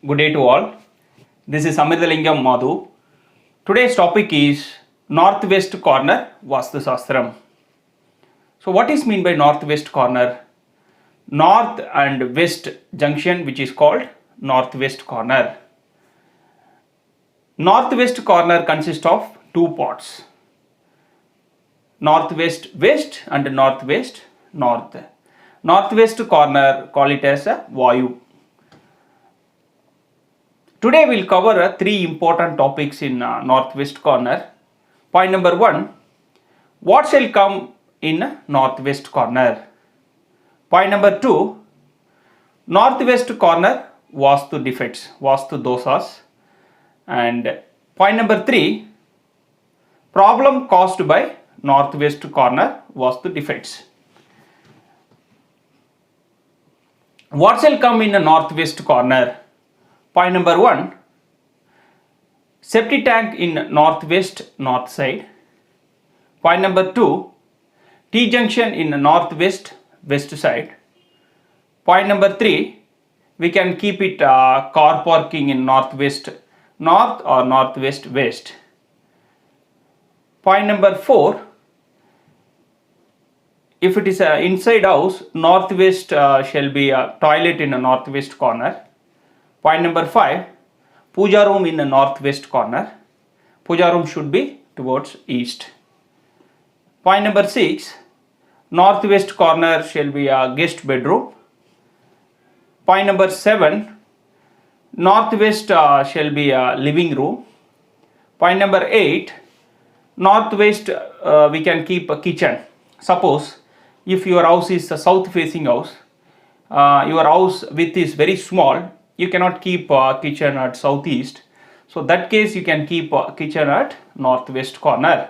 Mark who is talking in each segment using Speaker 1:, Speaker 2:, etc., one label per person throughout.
Speaker 1: Good day to all. This is Amirthalingam Madhu. Today's topic is Northwest Corner Vastu Shastram. So, what is mean by Northwest Corner? North and West junction, which is called Northwest Corner. Northwest Corner consists of two parts: Northwest West and Northwest North. Northwest Corner, call it as a Vayu. Today we'll cover three important topics in Northwest Corner. Point number one, what shall come in Northwest Corner? Point number two, Northwest Corner Vastu defects, Vastu dosas. And point number three, problem caused by Northwest Corner Vastu defects. What shall come in a Northwest Corner? Point number one, septic tank in northwest north side. Point number two, T junction in northwest west side. Point number three, we can keep it car parking in northwest north or northwest west. Point number four, if it is an inside house, northwest shall be a toilet in a northwest corner. Point number five, puja room in the northwest corner. Puja room should be towards east. Point number six, northwest corner shall be a guest bedroom. Point number seven, northwest shall be a living room. Point number eight, northwest we can keep a kitchen. Suppose if your house is a south facing house, your house width is very small, you cannot keep kitchen at southeast. So that case you can keep kitchen at northwest corner.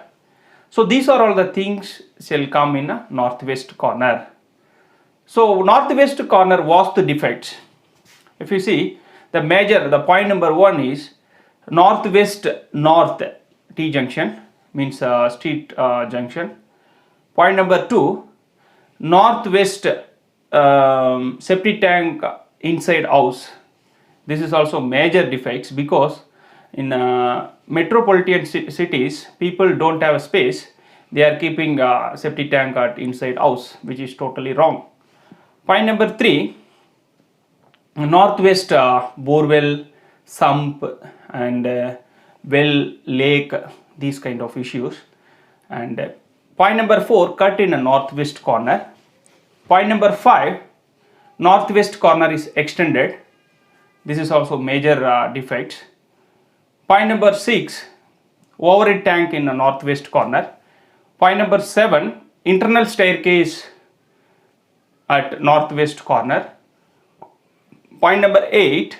Speaker 1: So these are all the things shall come in a northwest corner. So northwest corner Vastu defects. If you see the point number one is northwest north T junction, means street junction. Point number two, northwest septic tank inside house. This is also major defects because in metropolitan cities people don't have a space. They are keeping septic tank at inside house, which is totally wrong. Point number three, northwest borewell, sump and well, lake, these kind of issues. And point number four, cut in a northwest corner. Point number five, northwest corner is extended. This is also major defects. Point number six, overhead tank in the northwest corner. Point number seven, internal staircase at northwest corner. Point number eight,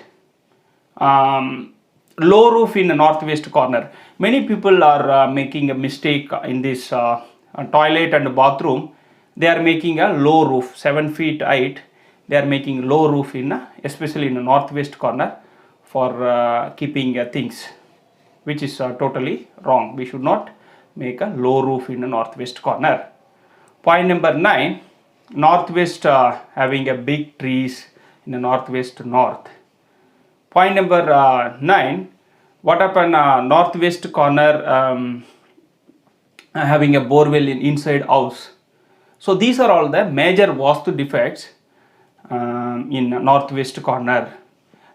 Speaker 1: low roof in the northwest corner. Many people are making a mistake in this toilet and bathroom. They are making a low roof, 7 feet height. They are making low roof in especially in the northwest corner for keeping things, which is totally wrong. We should not make a low roof in the northwest corner. Point number nine, northwest having a big trees in the northwest north. Point number nine, what happened northwest corner having a borewell in inside house. So these are all the major Vastu defects in northwest corner.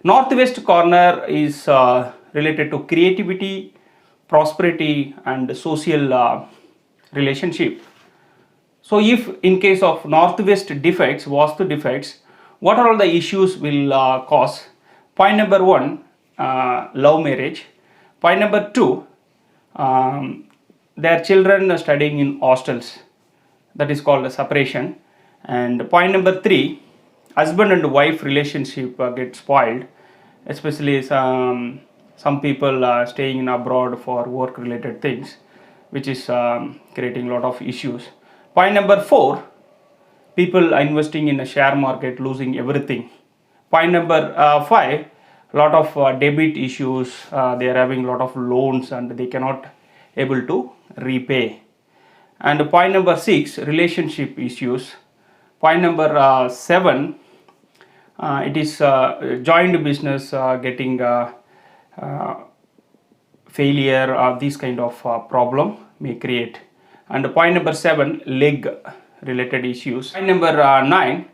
Speaker 1: Northwest corner is related to creativity, prosperity and social relationship. So if in case of northwest defects, Vastu defects, what are all the issues will cause? Point number one, love marriage. Point number two, their children studying in hostels, that is called a separation. And point number three, husband and wife relationship get spoiled, especially some people staying in abroad for work related things, which is creating a lot of issues. Point number four, people investing in a share market losing everything. Point number five, lot of debit issues. They are having a lot of loans and they cannot able to repay. And point number six, relationship issues. Point number seven, It is joint business getting failure or these kind of problem may create. And point number 7, leg related issues. Point number 9,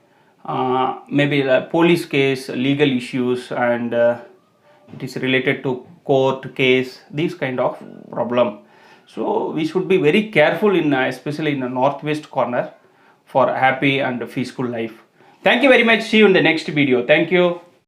Speaker 1: maybe the police case, legal issues, and it is related to court case, these kind of problem. So we should be very careful in especially in the northwest corner for happy and peaceful life. Thank you very much. See you in the next video. Thank you.